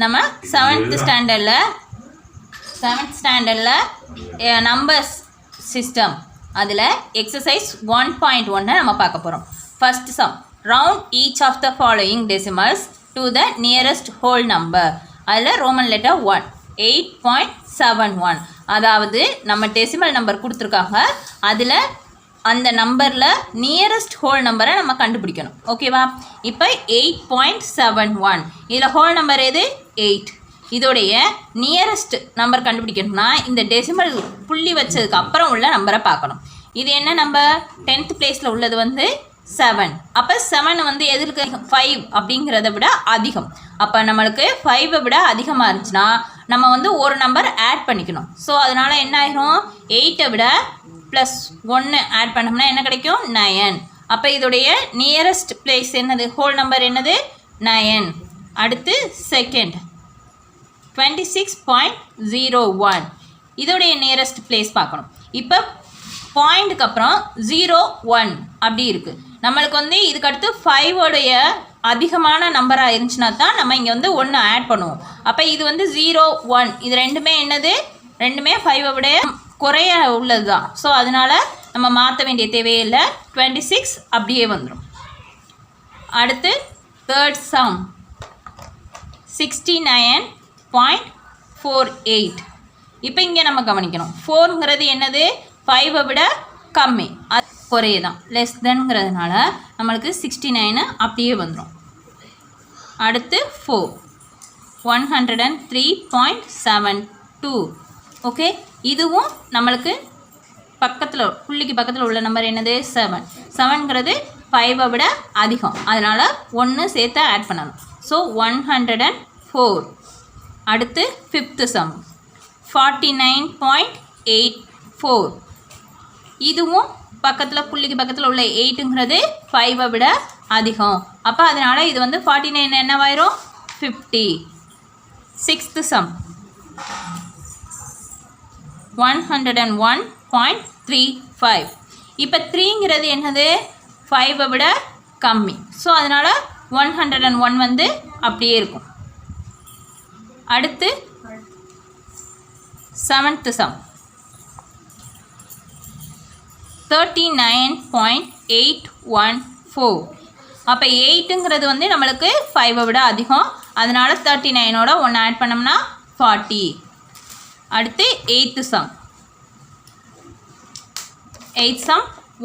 நம்ம 7th ஸ்டாண்டர்டில் numbers system அதில் எக்ஸசைஸ் 1.1 நம்ம பார்க்க போகிறோம். First sum, round each of the following decimals to the nearest whole number. அதில் ரோமன் லெட்டர் 1 8.71. அதாவது நம்ம டெசிமல் நம்பர் கொடுத்துருக்காங்க, அதில் அந்த நம்பரில் நியரஸ்ட் ஹோல் நம்பரை நம்ம கண்டுபிடிக்கணும். ஓகேவா? இப்போ 8.71 இதில் ஹோல் நம்பர் எது? 8. இதோடைய நியரஸ்ட் நம்பர் கண்டுபிடிக்கணும்னா இந்த டெசிமல் புள்ளி வச்சதுக்கு அப்புறம் உள்ள நம்பரை பார்க்கணும். இது என்ன நம்பர்? 10th பிளேஸில் உள்ளது வந்து 7. அப்போ 7 வந்து எதுக்கு 5 அப்படிங்கிறத விட அதிகம். அப்போ நம்மளுக்கு 5 விட அதிகமாக இருந்துச்சுன்னா நம்ம வந்து ஒரு நம்பர் ஆட் பண்ணிக்கணும். ஸோ அதனால் என்ன ஆகிரும்? 8 விட +1 ஆட் பண்ணோம்னா என்ன கிடைக்கும்? 9. அப்போ இதோடைய நியரஸ்ட் பிளேஸ் என்னது? ஹோல் நம்பர் என்னது? 9. அடுத்து செகண்ட் 26.01. இதோடைய நியரஸ்ட் பிளேஸ் பார்க்கணும். இப்போ பாயிண்ட்டுக்கு அப்புறம் 0 1 அப்படி இருக்குது. நம்மளுக்கு வந்து இதுக்கடுத்து 5 அதிகமான நம்பராக இருந்துச்சுன்னா தான் நம்ம இங்கே வந்து 1 ஆட் பண்ணுவோம். அப்போ இது வந்து 0 1 இது ரெண்டுமே என்னது? ரெண்டுமே 5 விட குறைய உள்ளது தான். ஸோ அதனால் நம்ம மாற்ற வேண்டிய தேவையில்லை. 26 அப்படியே வந்துடும். அடுத்து தேர்ட் சம் 69.48. இப்போ இங்கே நம்ம கவனிக்கணும், 4ங்கிறது என்னது? 5 விட கம்மி, அது குறைய தான், லெஸ் தென்ங்கிறதுனால நம்மளுக்கு 69 அப்படியே வந்துடும். அடுத்து 4 103.72. ஓகே, இதுவும் நம்மளுக்கு பக்கத்தில் புள்ளிக்கு பக்கத்தில் உள்ள நம்பர் என்னது? 7. 7ங்கிறது 5 விட அதிகம், அதனால் 1 சேர்த்து ஆட் பண்ணணும். ஸோ 104. அடுத்து 5th சம் 49.84. இதுவும் பக்கத்தில் புள்ளிக்கு பக்கத்தில் உள்ள 8ங்கிறது 5 விட அதிகம். அப்போ அதனால் இது வந்து 49 என்னவாயிரும்? 50. 6th some 101.35. இப்போ 3ங்கிறது என்னது? 5 விட கம்மி. ஸோ அதனால் 101 வந்து அப்படியே இருக்கும். அடுத்து 7th சம் 39.814. அப்போ 8ங்கிறது வந்து நம்மளுக்கு 5 விட அதிகம், அதனால் 39ஓட 1 ஆட் பண்ணோம்னா 40. அடுத்து 8th சம்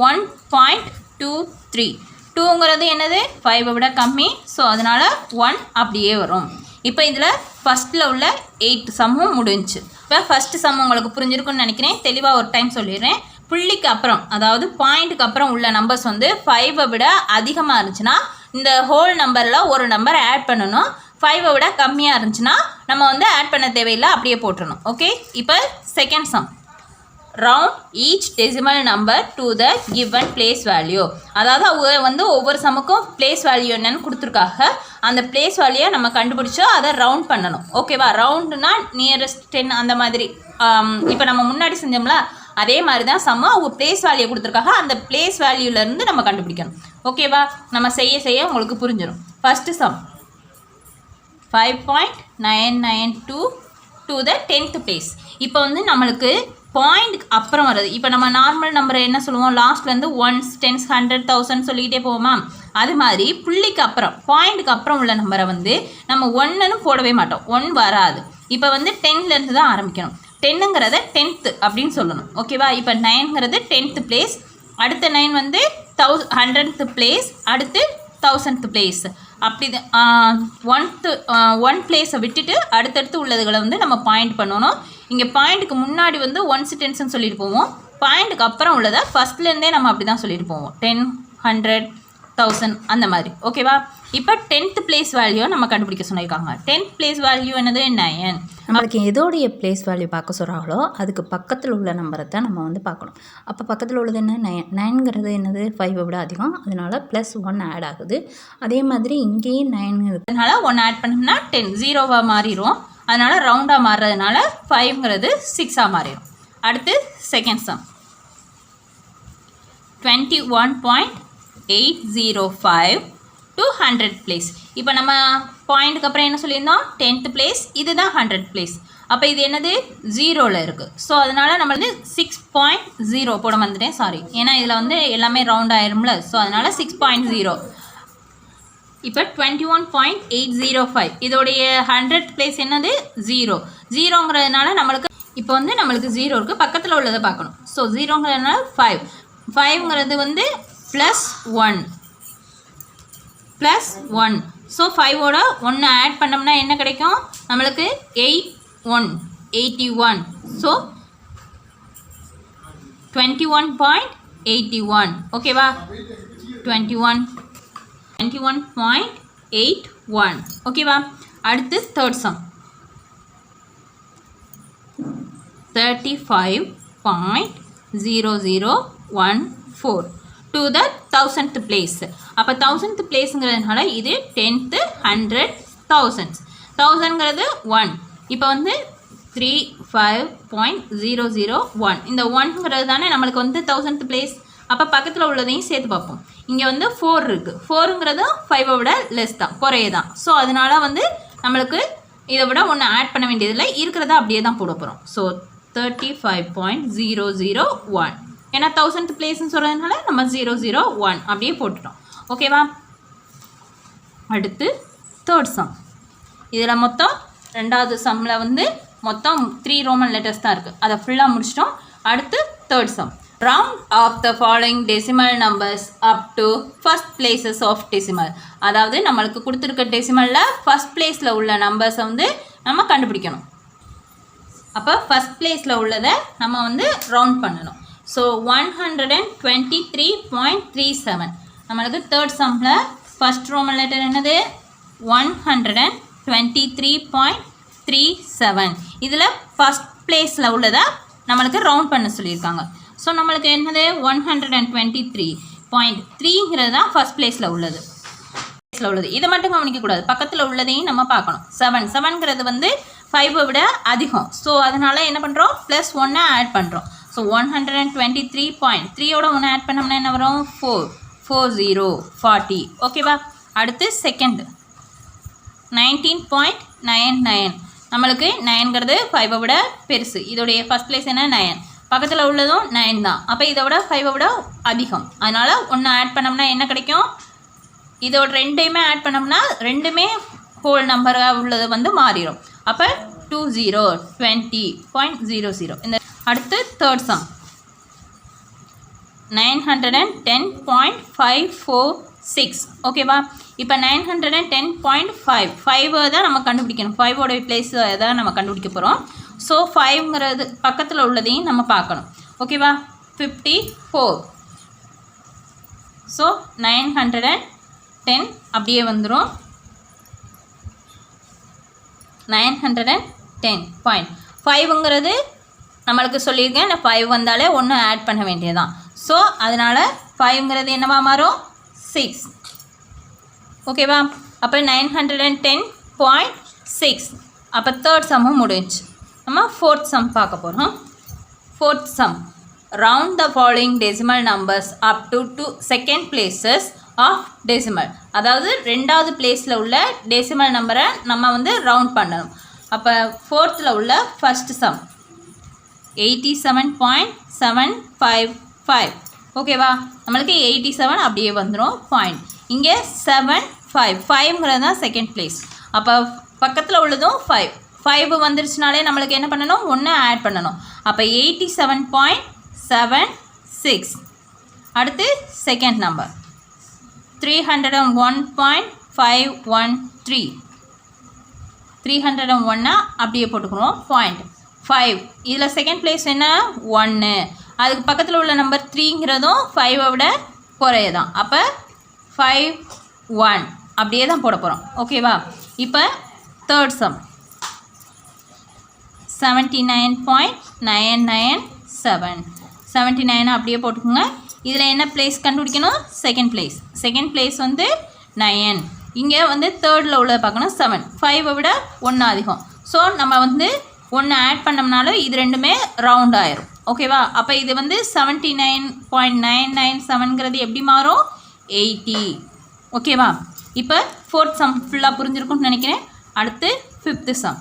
1.23. 2ங்கிறது என்னது? 5 விட கம்மி, ஸோ அதனால் 1 அப்படியே வரும். இப்போ இதில் ஃபஸ்ட்டில் உள்ள 8 சம்மும் முடிஞ்சு. இப்போ ஃபஸ்ட்டு சம் உங்களுக்கு புரிஞ்சிருக்குன்னு நினைக்கிறேன். தெளிவாக ஒரு டைம் சொல்லிடுறேன். புள்ளிக்கு அப்புறம், அதாவது பாயிண்ட்டுக்கு அப்புறம் உள்ள நம்பர்ஸ் வந்து 5 விட அதிகமாக இருந்துச்சுன்னா இந்த ஹோல் நம்பரில் ஒரு நம்பர் ஆட் பண்ணணும். 5 விட கம்மியாக இருந்துச்சுன்னா நம்ம வந்து ஆட் பண்ண தேவையில்லை, அப்படியே போட்டுடணும். ஓகே, இப்போ second sum, round each decimal number to the given place value. அதாவது அவங்க வந்து ஒவ்வொரு சமுக்கும் பிளேஸ் வேல்யூ என்னன்னு கொடுத்துருக்காங்க. அந்த பிளேஸ் வேல்யூவை நம்ம கண்டுபிடிச்சோ அதை ரவுண்ட் பண்ணணும். ஓகேவா? ரவுண்டுனா நியரஸ்ட் 10 அந்த மாதிரி. இப்போ நம்ம முன்னாடி செஞ்சோம்ல அதே மாதிரி தான் சம்மு. அவங்க பிளேஸ் வேல்யூ கொடுத்துருக்காங்க, அந்த பிளேஸ் வேல்யூலேருந்து நம்ம கண்டுபிடிக்கணும். ஓகேவா? நம்ம செய்ய உங்களுக்கு புரிஞ்சிடும். First some 5.992 to the 10th place. இப்போ வந்து நம்மளுக்கு பாயிண்ட்டுக்கு அப்புறம் வர்றது, இப்போ நம்ம நார்மல் நம்பரை என்ன சொல்லுவோம்? லாஸ்ட்லேருந்து 1s 10s 100 1000 சொல்லிக்கிட்டே போவோமா? அது மாதிரி புள்ளிக்கு அப்புறம் பாயிண்ட்டுக்கு அப்புறம் உள்ள நம்பரை வந்து நம்ம 1ன்னு போடவே மாட்டோம், 1 வராது. இப்போ வந்து 10லேருந்து தான் ஆரம்பிக்கணும். 10ங்கிறத 10th அப்படின்னு சொல்லணும். ஓகேவா? இப்போ 9ங்கிறது 10th பிளேஸ், அடுத்த 9 வந்து 100th பிளேஸ், அடுத்து 1000th பிளேஸ். அப்படி 1 பிளேஸை விட்டுட்டு அடுத்தடுத்து உள்ளதுகளை வந்து நம்ம பாயிண்ட் பண்ணணும். இங்கே பாயிண்ட்டுக்கு முன்னாடி வந்து 1s 10s சொல்லிட்டு போவோம், பாயிண்ட்டுக்கு அப்புறம் உள்ளதை ஃபஸ்ட்லேருந்தே நம்ம அப்படி தான் சொல்லிட்டு போவோம், 10 100 1000 அந்த மாதிரி. ஓகேவா? இப்போ 10th பிளேஸ் வேல்யூ நம்ம கண்டுபிடிக்க சொல்லியிருக்காங்க. 10th பிளேஸ் வேல்யூ என்னது? 9. நம்மளுக்கு எதோடைய பிளேஸ் வேல்யூ பார்க்க சொல்கிறாங்களோ அதுக்கு பக்கத்தில் உள்ள நம்பரை தான் நம்ம வந்து பார்க்கணும். அப்போ பக்கத்தில் உள்ளது என்ன? 9. 9ங்கிறது என்னது? 5 விட அதிகம், அதனால் +1 ஆட் ஆகுது. அதே மாதிரி இங்கேயும் 9 இருக்குது, அதனால் 1 ஆட் பண்ணோம்னா 10 0வாக மாறிடும். அதனால் ரவுண்டாக மாறுறதுனால 5ங்கிறது 6ஆக மாறிடும். அடுத்து செகண்ட் சம் 21.805 to 100 பிளேஸ். இப்போ நம்ம பாயிண்ட்டுக்கு அப்புறம் என்ன சொல்லியிருந்தோம் 10th பிளேஸ், இதுதான் 100th பிளேஸ். அப்போ இது என்னது 0ல் இருக்குது. ஸோ அதனால் நம்ம வந்து 6.0 போட வந்துட்டேன், சாரி, ஏன்னா இதில் வந்து எல்லாமே ரவுண்ட் ஆயிரும்ல. ஸோ அதனால் 6.0. இப்போ 21.805 இதோடைய 100th பிளேஸ் என்னது 0ங்கிறதுனால நம்மளுக்கு இப்போ வந்து நம்மளுக்கு 0 இருக்குது, பக்கத்தில் உள்ளதை பார்க்கணும். ஸோ 0ங்கிறதுனால 5ங்கிறது வந்து +1 ஸோ 5ஓட 1 ஆட் பண்ணோம்னா என்ன கிடைக்கும் நம்மளுக்கு 81 ஸோ 21.81 ஓகேவா. 21.81 ஓகேவா. அடுத்து third sum 35.0014 to the 1000th place. அப்போ 1000th பிளேஸுங்கிறதுனால இது 10th 100 1000 1000ங்கிறது 1. இப்போ வந்து 35.001 இந்த 1ங்கிறது தானே நம்மளுக்கு வந்து 1000th பிளேஸ். அப்போ பக்கத்தில் உள்ளதையும் சேர்த்து பார்ப்போம். இங்கே வந்து 4 இருக்குது, 4ங்கிறது 5ஐ விட லெஸ் தான், குறைய தான். ஸோ அதனால வந்து நம்மளுக்கு இதை விட 1 ஆட் பண்ண வேண்டியதில்லை, இருக்கிறத அப்படியே தான் போட போகிறோம். ஸோ 35.001 ஏன்னா 1000th பிளேஸ்ன்னு சொல்கிறதுனால நம்ம 001 அப்படியே போட்டுட்டோம். ஓகேவா. அடுத்து தேர்ட் சம். இதில் மொத்தம் ரெண்டாவது சம்மில் வந்து மொத்தம் 3 ரோமன் லெட்டர்ஸ் தான் இருக்குது, அதை ஃபுல்லாக முடிச்சிட்டோம். அடுத்து third sum. Round of the following decimal numbers up to first places of decimal. அதாவது நம்மளுக்கு கொடுத்துருக்க டெசிமலில் ஃபஸ்ட் பிளேஸில் உள்ள நம்பர்ஸை வந்து நம்ம கண்டுபிடிக்கணும். அப்போ ஃபஸ்ட் பிளேஸில் உள்ளதை நம்ம வந்து ரவுண்ட் பண்ணணும். ஸோ 123.37 நம்மளுக்கு தேர்ட் சம்மில் ஃபஸ்ட் ரோமன் லெட்டர் என்னது 123.37. இதில் ஃபஸ்ட் பிளேஸில் உள்ளதை நம்மளுக்கு ரவுண்ட் பண்ண சொல்லியிருக்காங்க. ஸோ நம்மளுக்கு என்னது 123.3ங்கிறது தான் ஃபஸ்ட் பிளேஸில் உள்ளது. இதை மட்டும் கவனிக்கக்கூடாது, பக்கத்தில் உள்ளதையும் நம்ம பார்க்கணும். 7ங்கிறது வந்து 5ஐ விட அதிகம். ஸோ அதனால் என்ன பண்ணுறோம் +1 ஆட் பண்ணுறோம். ஸோ 123.3ஓட 1 ஆட் பண்ணோம்னா என்ன வரும் 40 ஓகேவா. அடுத்து செகண்ட் 19.99 நம்மளுக்கு 9ங்கிறது 5ஐ விட பெருசு. இதோடைய ஃபஸ்ட் பிளேஸ் என்ன 9, பக்கத்தில் உள்ளதும் 9 தான். அப்போ இதை விட 5ஐ விட அதிகம், அதனால் 1 ஆட் பண்ணோம்னா என்ன கிடைக்கும், இதோட 2ஐயுமே ஆட் பண்ணோம்னா 2மே ஹோல் நம்பராக உள்ளது வந்து மாறிடும். அப்போ 20.00 இந்த. அடுத்து தேர்ட் சம் 910.546 ஓகேவா. இப்போ 910.5 தான் நம்ம கண்டுபிடிக்கணும். 5ஓட பிளேஸ் தான் நம்ம கண்டுபிடிக்க போகிறோம். ஸோ 5ங்கிறது பக்கத்தில் உள்ளதையும் நம்ம பார்க்கணும். ஓகேவா. 54 ஸோ 910 அப்படியே வந்துடும். 910.5ங்கிறது நம்மளுக்கு சொல்லியிருக்கேன், 5 வந்தாலே 1 ஆட் பண்ண வேண்டியதான். ஸோ அதனால் 5ங்கிறது என்னவா மாறும் 6 ஓகேவா. அப்போ 910.6 அப்போ தேர்ட் சம்மும் முடிஞ்சு. நம்ம ஃபோர்த் சம் பார்க்க போகிறோம். Fourth sum round the following decimal numbers up to second places of decimal. அதாவது ரெண்டாவது பிளேஸில் உள்ள டெசிமல் நம்பரை நம்ம வந்து ரவுண்ட் பண்ணணும். அப்போ ஃபோர்த்தில் உள்ள ஃபஸ்ட் சம் 87.755 ஓகேவா. நம்மளுக்கு 87 அப்படியே வந்துடும் பாயிண்ட். இங்கே 7.5ங்கிறது தான் செகண்ட் பிளேஸ். அப்போ பக்கத்தில் உள்ளதும் 5 வந்துருச்சுனாலே நம்மளுக்கு என்ன பண்ணணும் 1 ஆட் பண்ணணும். அப்போ 87.76. அடுத்து செகண்ட் நம்பர் 301.513 301 அப்படியே போட்டுக்கணும் பாயிண்ட். 5 இதில் செகண்ட் பிளேஸ் என்ன 1, அதுக்கு பக்கத்தில் உள்ள நம்பர் 3ங்கிறதும் 5ஐ விட குறையதான். அப்போ 51 அப்படியே தான் போட போகிறோம். ஓகேவா. இப்போ தேர்ட் சம் 79.997 79 அப்படியே போட்டுக்கோங்க. இதில் என்ன பிளேஸ் கண்டுபிடிக்கணும் செகண்ட் பிளேஸ். செகண்ட் பிளேஸ் வந்து 9, இங்கே வந்து தேர்டில் உள்ளதை பார்க்கணும் 7. 5ஐ விட 1 அதிகம். ஸோ நம்ம வந்து 1 ஆட் பண்ணோம்னாலும் இது ரெண்டுமே ரவுண்ட் ஆயிரும். ஓகேவா. அப்போ இது வந்து 79.997ங்கிறது எப்படி மாறும் 80 ஓகேவா. இப்போ 4th சம் ஃபுல்லாக புரிஞ்சிருக்கும்னு நினைக்கிறேன். அடுத்து 5th sum.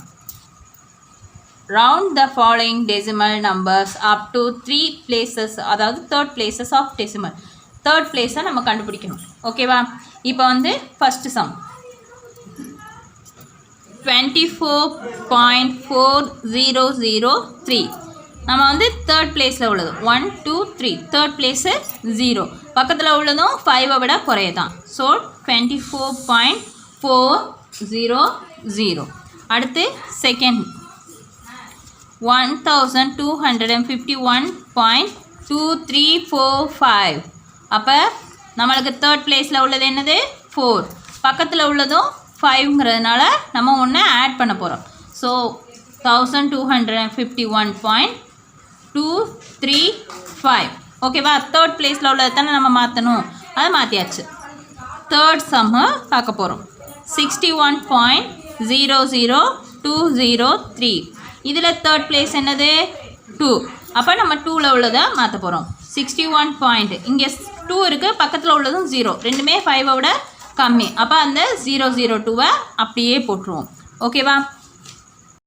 Round the following decimal numbers up to 3 places, அதாவது 3rd places of decimal. 3rd place நம்ம கண்டுபிடிக்கணும். ஓகேவா? இப்போ வந்து ஃபர்ஸ்ட் சம் 24.4003. நம்ம வந்து 3rd பிளேஸில் உள்ளது 1 2 3 3rd பிளேஸு 0, பக்கத்தில் உள்ளதும் 5 விட குறையதான். ஸோ 24.400. அடுத்து செகண்ட் 1251.2345. அப்போ நம்மளுக்கு 3rd பிளேஸில் உள்ளது என்னது 4, பக்கத்தில் உள்ளதும் 5ங்கிறதுனால நம்ம ஒன்று ஆட் பண்ண போகிறோம். ஸோ 1251.235. ஓகேவா? 3rd பிளேஸில் உள்ளது தானே நம்ம மாற்றணும், அதை மாற்றியாச்சு. 3rd சம்மு பார்க்க போகிறோம் 61.00203. இதில் 3rd பிளேஸ் என்னது 2, அப்போ நம்ம 2ல் உள்ளதை மாற்ற போகிறோம். 61 பாயிண்ட், இங்கே 2 இருக்குது, பக்கத்தில் உள்ளதும் 0, ரெண்டுமே 5 விட கம்மி. அப்போ அந்த 002வை அப்படியே போட்டுருவோம். ஓகேவா?